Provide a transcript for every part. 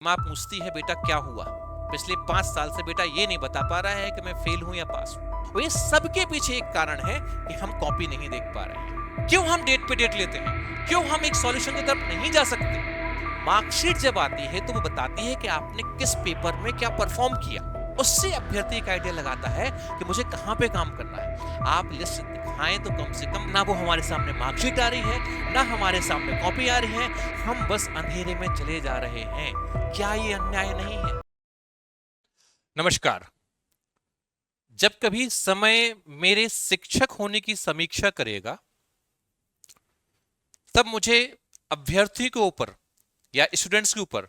माँ पूछती है बेटा क्या हुआ, पिछले 5 साल से बेटा ये नहीं बता पा रहा है कि मैं फेल हूं या पास हूं। और ये सबके पीछे एक कारण है कि हम कॉपी नहीं देख पा रहे हैं। क्यों हम डेट पे डेट लेते हैं, क्यों हम एक सॉल्यूशन की तरफ नहीं जा सकते। मार्कशीट जब आती है तो वो बताती है कि आपने किस पेपर में क्या परफॉर्म किया। उससे अभ्यर्थी एक आइडिया लगाता है कि मुझे कहां पे काम करना है। आप लिस्ट दिखाएं तो कम से कम ना वो हमारे सामने मार्कशीट आ रही है, ना हमारे सामने कॉपी आ रही है, हम बस अंधेरे में चले जा रहे हैं। क्या ये अन्याय नहीं है? नमस्कार। जब कभी समय मेरे शिक्षक होने की समीक्षा करेगा, तब मुझे अभ्यर्थी के ऊपर या स्टूडेंट्स के ऊपर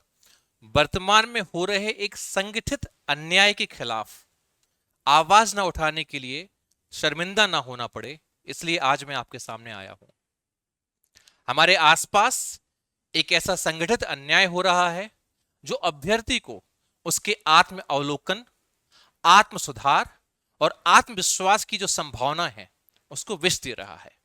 वर्तमान में हो रहे एक संगठित अन्याय के खिलाफ आवाज ना उठाने के लिए शर्मिंदा ना होना पड़े, इसलिए आज मैं आपके सामने आया हूं। हमारे आसपास एक ऐसा संगठित अन्याय हो रहा है जो अभ्यर्थी को उसके आत्म अवलोकन, आत्म सुधार और आत्मविश्वास की जो संभावना है उसको विष दे रहा है।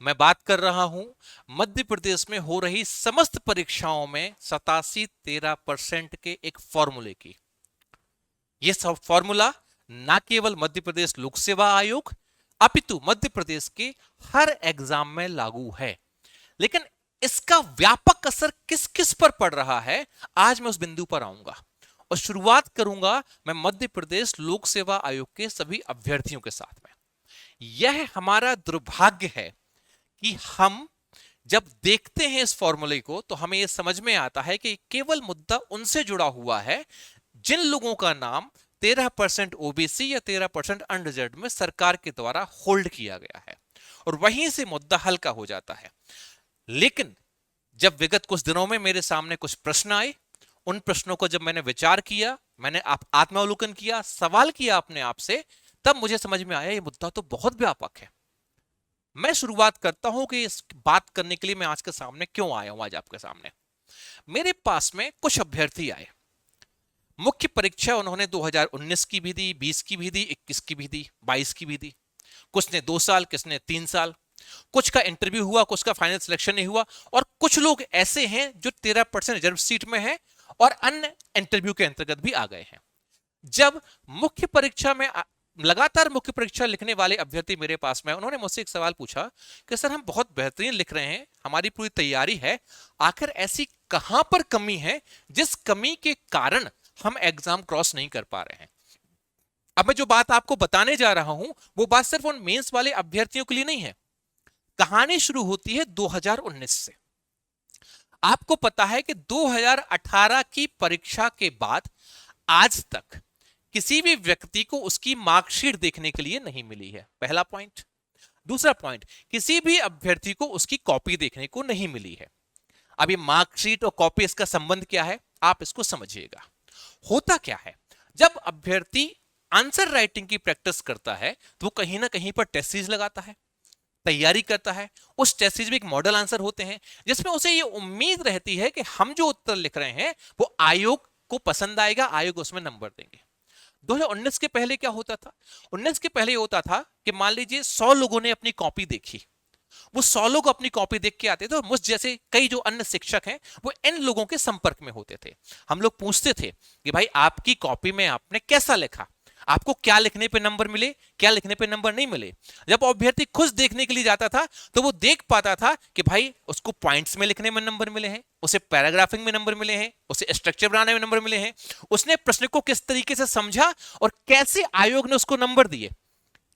मैं बात कर रहा हूं मध्य प्रदेश में हो रही समस्त परीक्षाओं में 87-13% के एक फॉर्मूले की। यह सब फॉर्मूला ना केवल मध्य प्रदेश लोक सेवा आयोग अपितु मध्य प्रदेश के हर एग्जाम में लागू है। लेकिन इसका व्यापक असर किस किस पर पड़ रहा है, आज मैं उस बिंदु पर आऊंगा और शुरुआत करूंगा मैं मध्य प्रदेश लोक सेवा आयोग के सभी अभ्यर्थियों के साथ में। यह हमारा दुर्भाग्य है कि हम जब देखते हैं इस फॉर्मूले को तो हमें यह समझ में आता है कि केवल मुद्दा उनसे जुड़ा हुआ है जिन लोगों का नाम 13% ओबीसी या 13% अनरिजर्व्ड में सरकार के द्वारा होल्ड किया गया है, और वहीं से मुद्दा हल्का हो जाता है। लेकिन जब विगत कुछ दिनों में मेरे सामने कुछ प्रश्न आए, उन प्रश्नों को जब मैंने विचार किया, मैंने आत्मावलोकन किया, सवाल किया अपने आप से, तब मुझे समझ में आया ये मुद्दा तो बहुत व्यापक है। मैं शुरुआत करता हूं कि इस बात करने के लिए मैं आज के सामने क्यों आया हूं। आज आपके सामने मेरे पास में कुछ अभ्यर्थी आए। मुख्य परीक्षा उन्होंने 2019 की भी दी, 20 की भी दी, 21 की भी दी, 22 की भी दी। कुछ ने 2 साल, किसने 3 साल। कुछ का इंटरव्यू हुआ, कुछ का फाइनल सिलेक्शन नहीं हुआ, और कुछ लोग ऐसे हैं जो 13% रिजर्व सीट में है और अन्य इंटरव्यू के अंतर्गत भी आ गए हैं। जब मुख्य परीक्षा में लगातार मुख्य परीक्षा लिखने वाले अभ्यर्थी मेरे पास में, उन्होंने मुझसे एक सवाल पूछा कि सर हम बहुत बेहतरीन लिख रहे हैं, हमारी पूरी तैयारी है, आखिर ऐसी कहां पर कमी है जिस कमी के कारण हम एग्जाम क्रॉस नहीं कर पा रहे हैं। अब मैं जो बात आपको बताने जा रहा हूं वो बात सिर्फ उन मेंस वाले अभ्यर्थियों के लिए नहीं है। कहानी शुरू होती है 2019 से। आपको पता है कि 2018 की परीक्षा के बाद आज तक किसी भी व्यक्ति को उसकी मार्कशीट देखने के लिए नहीं मिली है, पहला पॉइंट। दूसरा पॉइंट, किसी भी अभ्यर्थी को उसकी कॉपी देखने को नहीं मिली है। अब ये मार्कशीट और कॉपी, इसका संबंध क्या है, आप इसको समझिएगा। होता क्या है, जब अभ्यर्थी आंसर राइटिंग की प्रैक्टिस करता है तो वो कहीं ना कहीं पर टेस्ट सीरीज लगाता है, तैयारी करता है। उस टेस्ट सीरीज में एक मॉडल आंसर होते हैं जिसमें उसे ये उम्मीद रहती है कि हम जो उत्तर लिख रहे हैं वो आयोग को पसंद आएगा, आयोग उसमें नंबर देंगे। 2019 के पहले क्या होता था? 19 के पहले होता था कि मान लीजिए 100 लोगों ने अपनी कॉपी देखी, वो 100 लोग अपनी कॉपी देख के आते थे और मुझ जैसे कई जो अन्य शिक्षक हैं वो इन लोगों के संपर्क में होते थे। हम लोग पूछते थे कि भाई आपकी कॉपी में आपने कैसा लिखा, आपको क्या लिखने पे नंबर मिले, क्या लिखने पे नंबर नहीं मिले। जब अभ्यर्थी खुद देखने के लिए जाता था तो वो देख पाता था कि भाई उसको पॉइंट्स में लिखने में नंबर मिले हैं, उसे पैराग्राफिंग में नंबर मिले हैं, उसे स्ट्रक्चर बनाने में नंबर मिले हैं, उसने प्रश्न को किस तरीके से समझा और कैसे आयोग ने उसको नंबर दिए,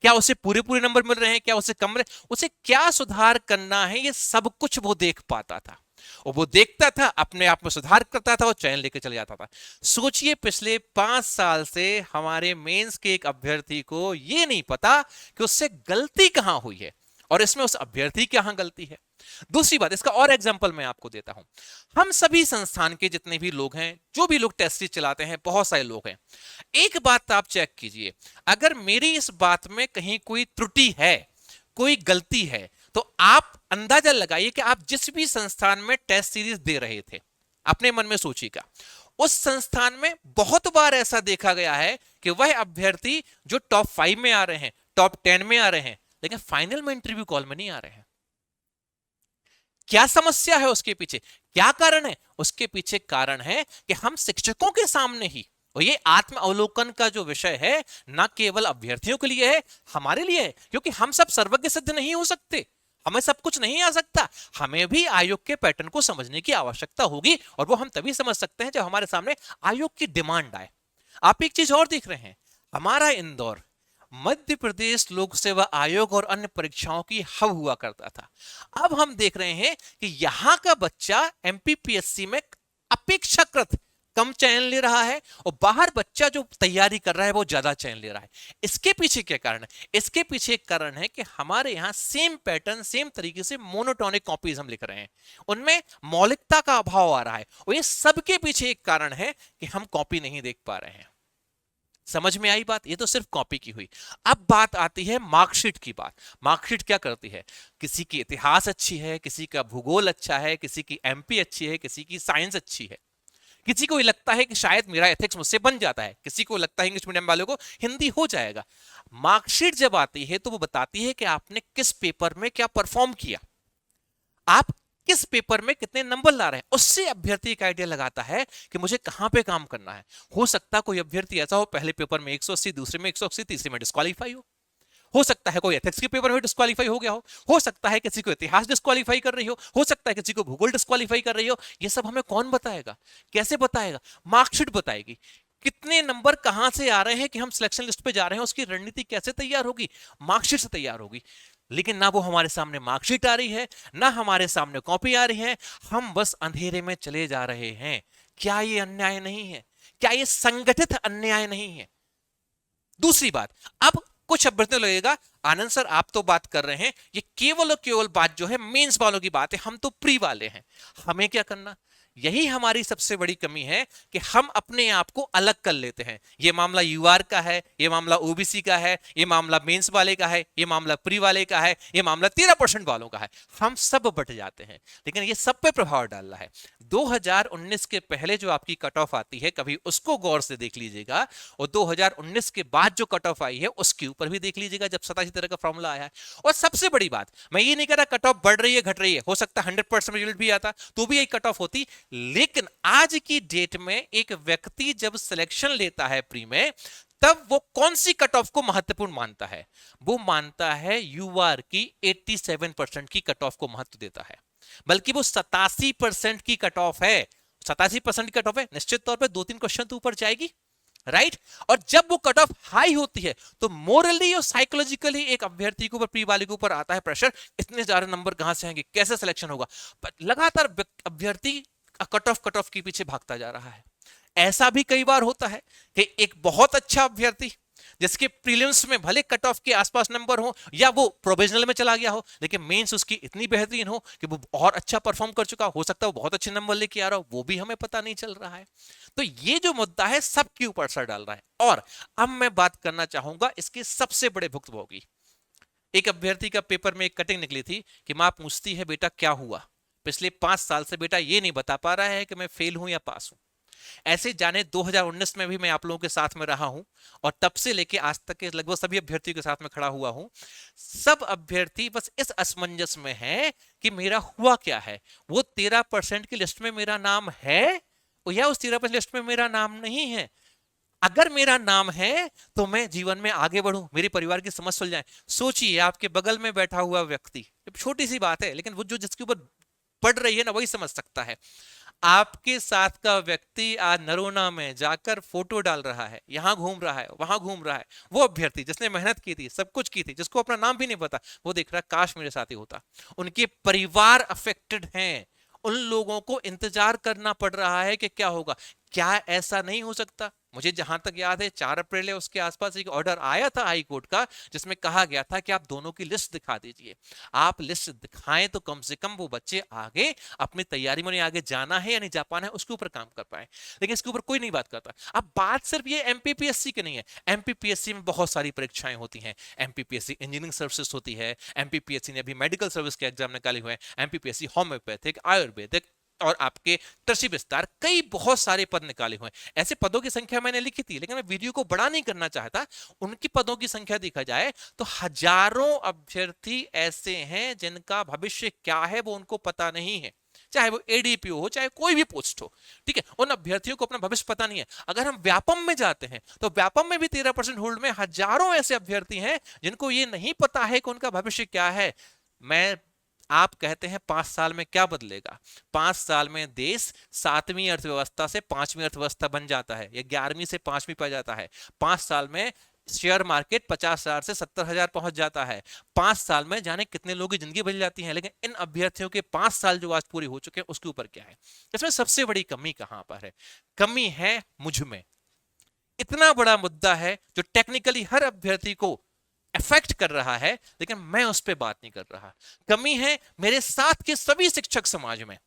क्या उसे पूरे पूरे नंबर मिल रहे हैं, क्या उसे कम रहे, उसे क्या सुधार करना है, ये सब कुछ वो देख पाता था। और वो देखता था, अपने आप में सुधार करता था और चयन लेकर चले जाता था। सोचिए पिछले 5 साल से हमारे मेंस के एक अभ्यर्थी को ये नहीं पता कि उससे गलती कहां हुई है और इसमें उस अभ्यर्थी की कहां गलती है। दूसरी बात, इसका और एग्जांपल मैं आपको देता हूं। हम सभी संस्थान के जितने भी लोग हैं, जो भी लोग टेस्ट सीरीज चलाते हैं, बहुत सारे लोग हैं। एक बात आप चेक कीजिए, अगर मेरी इस बात में कहीं कोई त्रुटि है, कोई गलती है, तो आप अंदाजा लगाइए कि आप जिस भी संस्थान में टेस्ट सीरीज दे रहे थे, अपने मन में सोचिएगा, उस संस्थान में बहुत बार ऐसा देखा गया है कि वह अभ्यर्थी जो टॉप 5 में आ रहे हैं, टॉप 10 में आ रहे हैं, लेकिन फाइनल में इंटरव्यू कॉल में नहीं आ रहे हैं। क्या समस्या है उसके पीछे, क्या कारण है? उसके पीछे कारण है कि हम शिक्षकों के सामने ही, और ये आत्म अवलोकन का जो विषय है ना केवल अभ्यर्थियों के लिए है, हमारे लिए है, क्योंकि हम सब सर्वज्ञ सिद्ध नहीं हो सकते, हमें सब कुछ नहीं आ सकता, हमें भी आयोग के पैटर्न को समझने की आवश्यकता होगी, और वो हम तभी समझ सकते हैं जब हमारे सामने आयोग की डिमांड आए। आप एक चीज और देख रहे हैं, हमारा इंदौर मध्य प्रदेश लोक सेवा आयोग और अन्य परीक्षाओं की हब हुआ करता था। अब हम देख रहे हैं कि यहां का बच्चा एमपीपीएससी में अपेक्षाकृत कम चयन ले रहा है, और बाहर बच्चा जो तैयारी कर रहा है वो ज्यादा चयन ले रहा है। इसके पीछे क्या कारण है? इसके पीछे एक कारण है कि हमारे यहां सेम पैटर्न, सेम तरीके से मोनोटोनिक कॉपीज हम लिख रहे हैं, उनमें मौलिकता का अभाव आ रहा है, और ये सबके पीछे एक कारण है कि हम कॉपी नहीं देख पा रहे हैं। समझ में आई बात? ये तो सिर्फ कॉपी की हुई। अब बात आती है मार्कशीट की बात। मार्कशीट क्या करती है? किसी की इतिहास अच्छी है, किसी का भूगोल अच्छा है, किसी की एमपी अच्छी है, किसी की साइंस अच्छी है, किसी को लगता है कि शायद मेरा एथिक्स मुझसे बन जाता है, किसी को लगता है इंग्लिश मीडियम वालों को हिंदी हो जाएगा। मार्कशीट जब आती है तो वो बताती है कि आपने किस पेपर में क्या परफॉर्म किया, आप किस पेपर में कितने नंबर ला रहे हैं। उससे अभ्यर्थी एक आइडिया लगाता है कि मुझे कहां पे काम करना है। हो सकता है कोई अभ्यर्थी ऐसा हो पहले पेपर में 180, दूसरे में 180, तीसरे में डिस्क्वालीफाई हो सकता है कोई एथिक्स के पेपर में डिस्क्वालीफाई हो गया हो सकता है किसी को इतिहास डिस्क्वालीफाई कर रही हो सकता है किसी को भूगोल डिस्क्वालीफाई कर रही हो। ये सब हमें कौन बताएगा, कैसे बताएगा? मार्कशीट बताएगी। कितने नंबर कहां से आ रहे हैं कि हम सिलेक्शन लिस्ट पे जा रहे हैं, उसकी रणनीति कैसे तैयार होगी? मार्कशीट से तैयार होगी। लेकिन ना वो हमारे सामने मार्कशीट आ रही है, ना हमारे सामने कॉपी आ रही है, हम बस अंधेरे में चले जा रहे हैं। क्या ये अन्याय नहीं है? क्या ये संगठित अन्याय नहीं है? दूसरी बात, अब कुछ अभ्यर्थियों लगेगा आनंद सर आप तो बात कर रहे हैं, ये केवल और केवल बात जो है मेंस वालों की बात है, हम तो प्री वाले हैं, हमें क्या करना? यही हमारी सबसे बड़ी कमी है कि हम अपने आप को अलग कर लेते हैं। ये मामला यूआर का है, ये मामला ओबीसी का है, ये मामला मेंस वाले का है, ये मामला प्री वाले का है, ये मामला 13% वालों का है। हम सब बट जाते हैं, लेकिन ये सब पे प्रभाव डाल रहा है। 2019 के पहले जो आपकी कट ऑफ आती है कभी उसको गौर से देख लीजिएगा, और 2019 के बाद जो कट ऑफ आई है उसके ऊपर भी देख लीजिएगा जब 87 तरह का फॉर्मूला आया है। और सबसे बड़ी बात, मैं ये नहीं कह रहा कट ऑफ बढ़ रही है घट रही है, हो सकता है 100% रिजल्ट भी आता तो भी यही कट ऑफ होती, लेकिन आज की डेट में एक व्यक्ति जब सिलेक्शन लेता है प्री में, तब वो कौन सी कट ऑफ को महत्वपूर्ण मानता है? वो मानता है यूआर की 87% की कट ऑफ को महत्व देता है, बल्कि वो 87% की कट ऑफ है। 87% की कट ऑफ है, निश्चित तौर पे 2-3 क्वेश्चन तो ऊपर जाएगी, राइट? और जब वो कट ऑफ हाई होती है तो मोरली और साइकोलॉजिकली एक अभ्यर्थी के ऊपर, प्री वाले के ऊपर आता है प्रेशर, इतने ज्यादा नंबर कहां से आएंगे, कैसे सिलेक्शन होगा। लगातार अभ्यर्थी कट ऑफ के पीछे भागता जा रहा है। ऐसा भी कई बार होता है कि एक बहुत अच्छा अभ्यर्थी जिसके प्रीलिम्स में भले कट ऑफ के आसपास नंबर हो या वो प्रोविजनल में चला गया हो, लेकिन मेंस उसकी इतनी बेहतरीन हो कि वो और अच्छा परफॉर्म कर चुका हो सकता है वो बहुत अच्छे नंबर लेके आ रहा हो, वो भी हमें पता नहीं चल रहा है। तो ये जो मुद्दा है सबके ऊपर असर डाल रहा है। और अब मैं बात करना चाहूंगा इसके सबसे बड़े भुक्तभोगी। एक अभ्यर्थी का पेपर में एक कटिंग निकली थी कि मां पूछती है बेटा क्या हुआ, पिछले 5 साल से बेटा ये नहीं बता पा रहा है कि मैं फेल हूं या पास हूं। ऐसे जाने 2019 में भी मैं आप लोगों के साथ में रहा हूं, और तब से लेके आज तक के लगभग सभी अभ्यर्थियों के साथ में खड़ा हुआ हूं। सब अभ्यर्थी बस इस असमंजस में है कि मेरा हुआ क्या है, वो 13% की लिस्ट में मेरा नाम है या उस 13% लिस्ट में मेरा नाम नहीं है। अगर मेरा नाम है तो मैं जीवन में आगे बढ़ूं, मेरे परिवार की समस्या सुलझ जाए। सोचिए आपके बगल में बैठा हुआ व्यक्ति, छोटी सी बात है लेकिन वो जो जिसके ऊपर पड़ रही है ना वही समझ सकता है। आपके साथ का व्यक्ति आज नरोना में जाकर फोटो डाल रहा है, यहां घूम रहा है, वहां घूम रहा है, वो अभ्यर्थी जिसने मेहनत की थी, सब कुछ की थी, जिसको अपना नाम भी नहीं पता, वो देख रहा है काश मेरे साथ ही होता। उनके परिवार अफेक्टेड हैं, उन लोगों को इंतजार करना पड़ रहा है कि क्या होगा। क्या ऐसा नहीं हो सकता? मुझे जहां तक याद है 4 अप्रैल या उसके आसपास एक ऑर्डर आया था हाई कोर्ट का, जिसमें कहा गया था कि आप दोनों की लिस्ट दिखा दीजिए। आप लिस्ट दिखाएं तो कम से कम वो बच्चे आगे अपनी तैयारी में आगे जाना है या नहीं जा पाना है उसके ऊपर काम कर पाए, लेकिन इसके ऊपर कोई नहीं बात करता। अब बात सिर्फ ये एमपीपीएससी की नहीं है, एमपीपीएससी में बहुत सारी परीक्षाएं होती हैं। एमपीपीएससी इंजीनियरिंग सर्विसेज होती है, एमपीपीएससी ने अभी मेडिकल सर्विस के एग्जाम निकाले हुए हैं, एमपीपीएससी होम्योपैथिक, आयुर्वेदिक और आपके कृषि विस्तार, कई बहुत सारे पद निकाले हुए हैं। ऐसे पदों की संख्या मैंने लिखी थी, लेकिन मैं वीडियो को बड़ा नहीं करना चाहता। उनकी पदों की संख्या देखा जाए तो हजारों अभ्यर्थी ऐसे हैं जिनका भविष्य क्या है वो उनको पता नहीं है। चाहे वो एडीपीओ हो, चाहे कोई भी पोस्ट हो, ठीक है। उन अभ्यर्थियों को अपना भविष्य पता नहीं है। अगर हम व्यापम में जाते हैं तो व्यापम में भी 13% होल्ड में हजारों ऐसे अभ्यर्थी हैं जिनको ये नहीं पता है कि उनका भविष्य क्या है। मैं आप कहते हैं 5 साल में क्या बदलेगा? 5 साल में देश 7वीं अर्थव्यवस्था से 5वीं अर्थव्यवस्था बन जाता है, या 11वीं से 5वीं पा जाता है। 5 साल में शेयर मार्केट 50,000 से 70,000 पहुंच जाता है। 5 साल में जाने कितने लोगों की जिंदगी बदल जाती है। लेकिन इन अभ्यर्थियों के 5 साल जो आज पूरी हो चुके हैं उसके ऊपर क्या है? इसमें सबसे बड़ी कमी कहां पर है? कमी है मुझ में। इतना बड़ा मुद्दा है जो टेक्निकली हर अभ्यर्थी को अफेक्ट कर रहा है, लेकिन मैं उस पर बात नहीं कर रहा। कमी है मेरे साथ के सभी शिक्षक समाज में।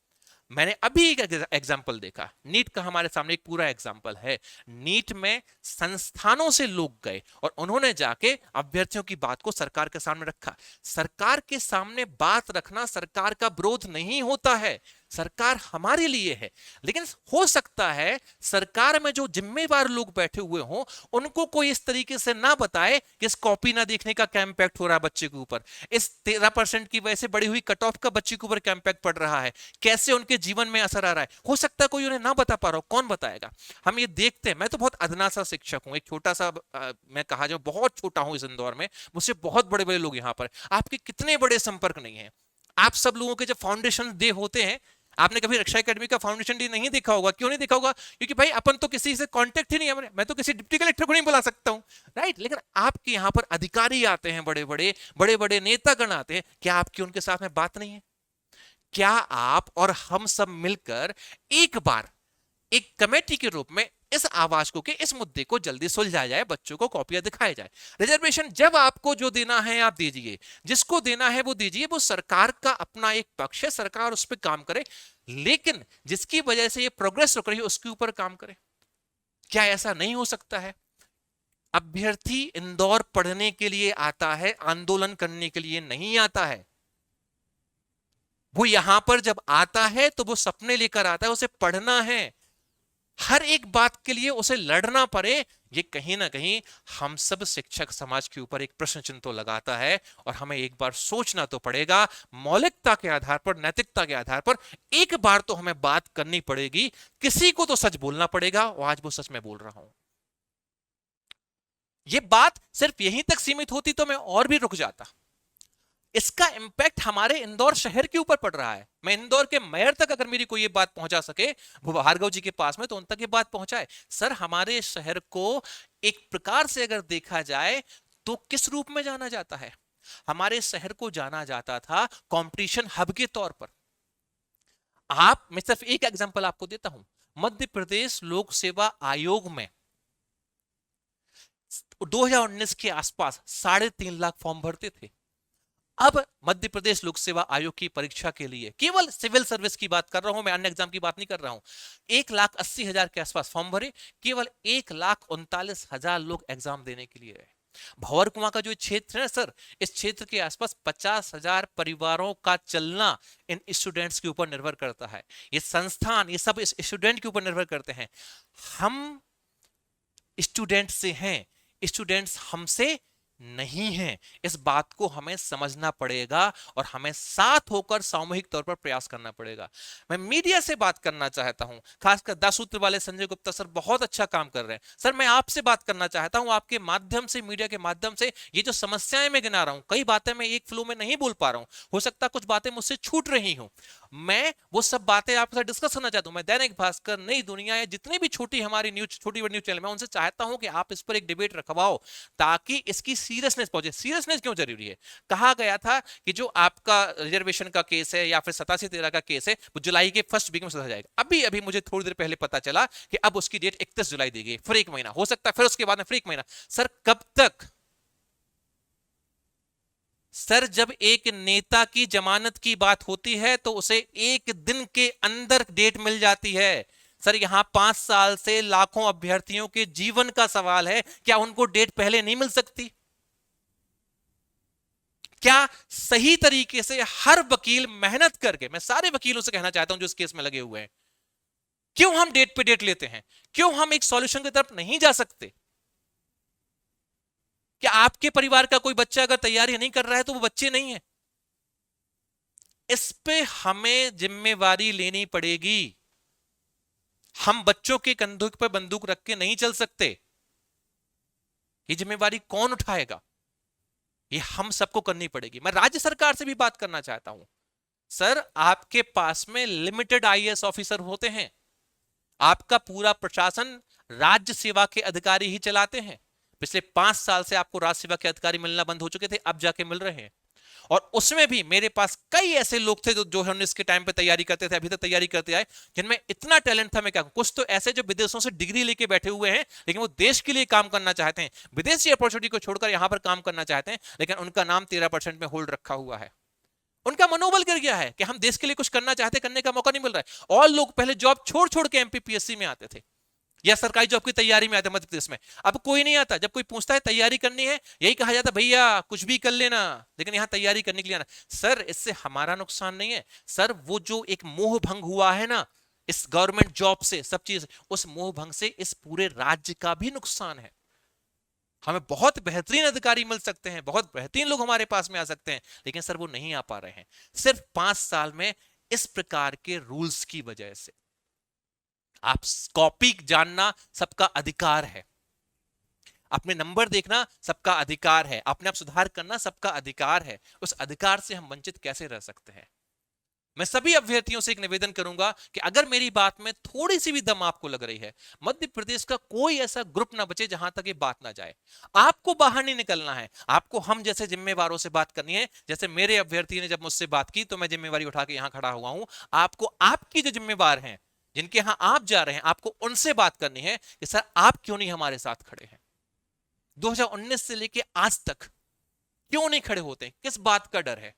मैंने अभी एक एग्जाम्पल देखा, नीट का हमारे सामने एक पूरा एग्जाम्पल है। नीट में संस्थानों से लोग गए और उन्होंने जाके अभ्यर्थियों की बात को सरकार के सामने रखा। सरकार के सामने बात रखना सरकार का विरोध नहीं होता है, सरकार हमारे लिए है। लेकिन हो सकता है सरकार में जो जिम्मेवार लोग बैठे हुए हों उनको कोई इस तरीके से ना बताए कि इस कॉपी ना देखने का क्या इंपैक्ट हो रहा है बच्चे के ऊपर, इस 13% की वजह से बढ़ी हुई कट ऑफ का बच्चे के ऊपर क्या इंपैक्ट पड़ रहा है, कैसे उनके जीवन में असर आ रहा है। हो सकता है कोई उन्हें ना बता पा रहा हो, कौन बताएगा? हम ये देखते हैं। मैं तो बहुत अदना सा शिक्षक हूं, एक छोटा सा मैं कहा जाऊं बहुत छोटा हूं इस इंदौर में, मुझसे बहुत बड़े बड़े लोग यहां पर, आपके कितने बड़े संपर्क नहीं है। आप सब लोगों के जब फाउंडेशन डे होते हैं, आपने कभी रक्षा एकेडमी का फाउंडेशन डे नहीं देखा होगा। क्यों नहीं देखा होगा? क्योंकि भाई अपन तो किसी से कांटेक्ट ही नहीं है। मैं तो किसी डिप्टी कलेक्टर को नहीं बुला सकता हूं, राइट। लेकिन आपके यहां पर अधिकारी आते हैं, बड़े बड़े बड़े बड़े नेतागण आते हैं, क्या आपकी उनके साथ में बात नहीं है? क्या आप और हम सब मिलकर एक बार एक कमेटी के रूप में इस आवाज को, कि इस मुद्दे को जल्दी सुलझाया जाए, बच्चों को कॉपियां दिखाई जाए। रिजर्वेशन जब आपको जो देना है आप दीजिए, जिसको देना है वो दीजिए, वो सरकार का अपना एक पक्ष है, सरकार उस पर काम करे। लेकिन जिसकी वजह से ये प्रोग्रेस रुक रही है उसके ऊपर काम करे। क्या ऐसा नहीं हो सकता है? अभ्यर्थी इंदौर पढ़ने के लिए आता है, आंदोलन करने के लिए नहीं आता है। वो यहां पर जब आता है तो वो सपने लेकर आता है, उसे पढ़ना है। हर एक बात के लिए उसे लड़ना पड़े, ये कहीं ना कहीं हम सब शिक्षक समाज के ऊपर एक प्रश्न चिन्ह तो लगाता है। और हमें एक बार सोचना तो पड़ेगा, मौलिकता के आधार पर, नैतिकता के आधार पर एक बार तो हमें बात करनी पड़ेगी। किसी को तो सच बोलना पड़ेगा, और आज वो सच में बोल रहा हूं। ये बात सिर्फ यहीं तक सीमित होती तो मैं और भी रुक जाता। इसका इंपैक्ट हमारे इंदौर शहर के ऊपर पड़ रहा है। मैं इंदौर के मेयर तक अगर मेरी कोई ये बात पहुंचा सके, भार्गव जी के पास में, तो उन तक ये बात पहुंचाए। सर, हमारे शहर को एक प्रकार से अगर देखा जाए तो किस रूप में जाना जाता है? हमारे शहर को जाना जाता था कंपटीशन हब के तौर पर। मैं सिर्फ एक एग्जांपल आपको देता हूं। मध्य प्रदेश लोक सेवा आयोग में 2019 के आसपास 3.5 लाख फॉर्म भरते थे। अब मध्य प्रदेश लोक सेवा आयोग की परीक्षा के लिए, केवल सिविल सर्विस की बात कर रहा हूं मैं, अन्य एग्जाम की बात नहीं कर रहा हूं, 1,80,000 के आसपास फॉर्म भरे, केवल 1,39,000 लोग एग्जाम देने के लिए आए। भंवर कुआं का जो क्षेत्र है सर, इस क्षेत्र के आसपास 50,000 परिवारों का चलना इन स्टूडेंट्स के ऊपर निर्भर करता है। ये संस्थान, ये सब इस स्टूडेंट के ऊपर निर्भर करते हैं। हम स्टूडेंट से हैं, स्टूडेंट्स हमसे नहीं है। इस बात को हमें समझना पड़ेगा और हमें साथ होकर सामूहिक तौर पर प्रयास करना पड़ेगा। मैं मीडिया से बात करना चाहता हूं, खासकर 10 सूत्र वाले संजय गुप्ता सर बहुत अच्छा काम कर रहे हैं। सर, मैं आपसे बात करना चाहता हूं, आपके माध्यम से, मीडिया के माध्यम से, ये जो समस्याएं मैं गिना रहा हूं, कई बातें मैं एक फ्लो में नहीं बोल पा रहा हूं, हो सकता कुछ बातें मुझसे छूट रही हूं, मैं वो सब बातें आपके साथ डिस्कस करना चाहता हूं। मैं दैनिक भास्कर, नई दुनिया, या जितनी भी छोटी हमारी न्यूज, छोटी बड़ी न्यूज चैनल, मैं उनसे चाहता हूं कि आप इस पर एक डिबेट रखवाओ, ताकि इसकी सीरियसनेस पहुंचे। सीरियसनेस क्यों जरूरी है? कहा गया था कि जो आपका रिजर्वेशन का केस है या फिर 87-13 का केस है, वो जुलाई के फर्स्ट वीक में सुलझा जाएगा। अभी अभी मुझे थोड़ी देर पहले पता चला कि अब उसकी डेट 31 जुलाई दी गई, फिर 1 महीना हो सकता है, फिर उसके बाद में फिर 1 महीना। सर, कब तक? सर, जब एक नेता की जमानत की बात होती है तो उसे 1 दिन के अंदर डेट मिल जाती है। सर, यहां 5 साल से लाखों अभ्यर्थियों के जीवन का सवाल है, क्या उनको डेट पहले नहीं मिल सकती? क्या सही तरीके से हर वकील मेहनत करके, मैं सारे वकीलों से कहना चाहता हूं जो इस केस में लगे हुए हैं, क्यों हम डेट पे डेट लेते हैं? क्यों हम एक सॉल्यूशन की तरफ नहीं जा सकते? क्या आपके परिवार का कोई बच्चा अगर तैयारी नहीं कर रहा है तो वो बच्चे नहीं है? इस पे हमें जिम्मेवारी लेनी पड़ेगी। हम बच्चों के कंधों पर बंदूक रख के नहीं चल सकते। ये जिम्मेवारी कौन उठाएगा? ये हम सबको करनी पड़ेगी। मैं राज्य सरकार से भी बात करना चाहता हूं। सर, आपके पास में लिमिटेड आईएएस ऑफिसर होते हैं। आपका पूरा प्रशासन राज्य सेवा के अधिकारी ही चलाते हैं। पिछले 5 साल से आपको राज्य सेवा के अधिकारी मिलना बंद हो चुके थे, अब जाके मिल रहे हैं। और उसमें भी मेरे पास कई ऐसे लोग थे जो 19 के टाइम पे तैयारी करते थे, अभी तक तैयारी करते आए, जिनमें इतना टैलेंट था। मैं क्या, कुछ तो ऐसे जो विदेशों से डिग्री लेके बैठे हुए हैं, लेकिन वो देश के लिए काम करना चाहते हैं, विदेशी अपॉर्चुनिटी को छोड़कर यहां पर काम करना चाहते हैं, लेकिन उनका नाम 13% में होल्ड रखा हुआ है। उनका मनोबल गिर गया है कि हम देश के लिए कुछ करना चाहते, करने का मौका नहीं मिल रहा है। और लोग पहले जॉब छोड़ छोड़ के एमपीपीएससी में आते थे या सरकारी जॉब की तैयारी में आते मध्य प्रदेश में। अब कोई नहीं आता। जब कोई पूछता है तैयारी करनी है, यही कहा जाता है भैया कुछ भी कर लेना, लेकिन यहां तैयारी करने के लिए आना। सर, इससे हमारा नुकसान नहीं है। सर, वो जो एक मोह भंग हुआ है ना इस गवर्नमेंट जॉब से, सब चीज, उस मोह भंग से इस पूरे राज्य का भी नुकसान है। हमें बहुत बेहतरीन अधिकारी मिल सकते हैं, बहुत बेहतरीन लोग हमारे पास में आ सकते हैं, लेकिन सर वो नहीं आ पा रहे हैं, सिर्फ 5 साल में इस प्रकार के रूल्स की वजह से। आप कॉपी जानना सबका अधिकार है, अपने नंबर देखना सबका अधिकार है, अपने आप सुधार करना सबका अधिकार है। उस अधिकार से हम वंचित कैसे रह सकते हैं? मैं सभी अभ्यर्थियों से एक निवेदन करूंगा कि अगर मेरी बात में थोड़ी सी भी दम आपको लग रही है, मध्य प्रदेश का कोई ऐसा ग्रुप ना बचे जहां तक ये बात ना जाए। आपको बाहर नहीं निकलना है, आपको हम जैसे जिम्मेवारों से बात करनी है। जैसे मेरे अभ्यर्थी ने जब मुझसे बात की तो मैं जिम्मेवारी उठा के यहां खड़ा हुआ हूं। आपको आपकी जो जिम्मेवार हैं, जिनके यहां आप जा रहे हैं, आपको उनसे बात करनी है कि सर आप क्यों नहीं हमारे साथ खड़े हैं। 2019 से लेके आज तक क्यों नहीं खड़े होते, किस बात का डर है?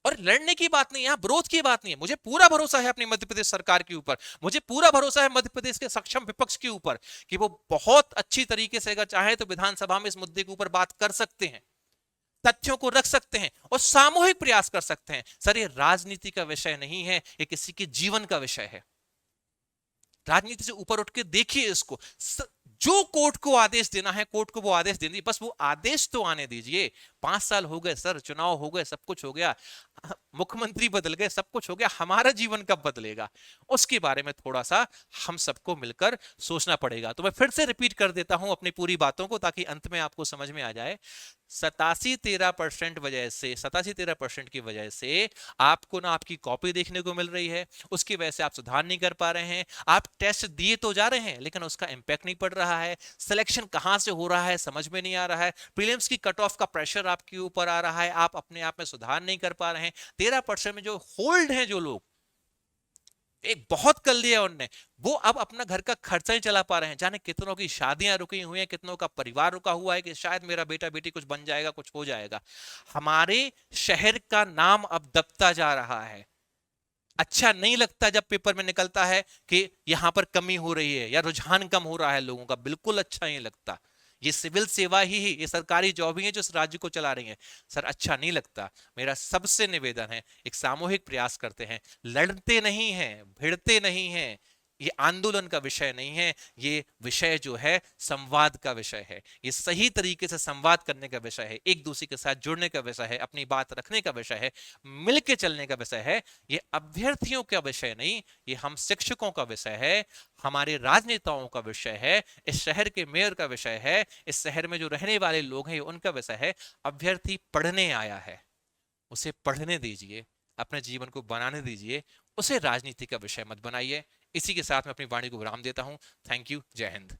और लड़ने की बात नहीं, यहां विरोध की बात नहीं है। मुझे पूरा भरोसा है अपनी मध्य प्रदेश सरकार के ऊपर, मुझे पूरा भरोसा है मध्य प्रदेश के सक्षम विपक्ष के ऊपर कि वो बहुत अच्छी तरीके से अगर चाहे तो विधानसभा में इस मुद्दे के ऊपर बात कर सकते हैं, तथ्यों को रख सकते हैं और सामूहिक प्रयास कर सकते हैं। सर, ये राजनीति का विषय नहीं है, ये किसी के जीवन का विषय है। राजनीति से ऊपर उठ के देखिए इसको। जो कोर्ट को आदेश देना है, कोर्ट को वो आदेश दे दीजिए, बस वो आदेश तो आने दीजिए। 5 साल हो गए सर, चुनाव हो गए, सब कुछ हो गया, मुख्यमंत्री बदल गए, सब कुछ हो गया, हमारा जीवन कब बदलेगा? उसके बारे में थोड़ा सा हम सबको मिलकर सोचना पड़ेगा। तो मैं फिर से रिपीट कर देता हूं अपनी पूरी बातों को, ताकि अंत में आपको समझ में आ जाए। 87-13% की वजह से आपको ना आपकी कॉपी देखने को मिल रही है, उसकी वजह से आप सुधार नहीं कर पा रहे हैं। आप टेस्ट दिए तो जा रहे हैं, लेकिन उसका इंपैक्ट नहीं पड़ रहा है। सिलेक्शन कहां से हो रहा है समझ में नहीं आ रहा है। प्रीलिम्स की कट ऑफ का प्रेशर आपके ऊपर आ रहा है, आप अपने आप में सुधार नहीं कर पा रहे हैं। 13% में जो होल्ड हैं, जो लोग एक बहुत कर लिया उनने, वो अब अपना घर का खर्चा ही चला पा रहे हैं। जाने कितनों की शादियां रुकी हुई हैं, कितनों का परिवार रुका हुआ है कि शायद मेरा बेटा बेटी कुछ बन जाएगा, कुछ हो जाएगा। हमारे शहर का नाम अब दबता जा रहा है। अच्छा नहीं लगता जब पेपर में निकलता है कि यहां पर कमी हो रही है या रुझान कम हो रहा है लोगों का, बिल्कुल अच्छा नहीं लगता। ये सिविल सेवा ही, ये सरकारी जॉब ही है जो इस राज्य को चला रही है। सर, अच्छा नहीं लगता। मेरा सबसे निवेदन है, एक सामूहिक प्रयास करते हैं, लड़ते नहीं हैं, भिड़ते नहीं हैं। ये आंदोलन का विषय नहीं है, ये विषय जो है संवाद का विषय है। ये सही तरीके से संवाद करने का विषय है, एक दूसरे के साथ जुड़ने का विषय है, अपनी बात रखने का विषय है, मिलके चलने का विषय है। ये अभ्यर्थियों का विषय नहीं, ये हम शिक्षकों का विषय है, हमारे राजनेताओं का विषय है, इस शहर के मेयर का विषय है, इस शहर में जो रहने वाले लोग हैं उनका विषय है। अभ्यर्थी पढ़ने आया है, उसे पढ़ने दीजिए, अपने जीवन को बनाने दीजिए, उसे राजनीति का विषय मत बनाइए। इसी के साथ मैं अपनी वाणी को विराम देता हूं। Thank you. जय हिंद।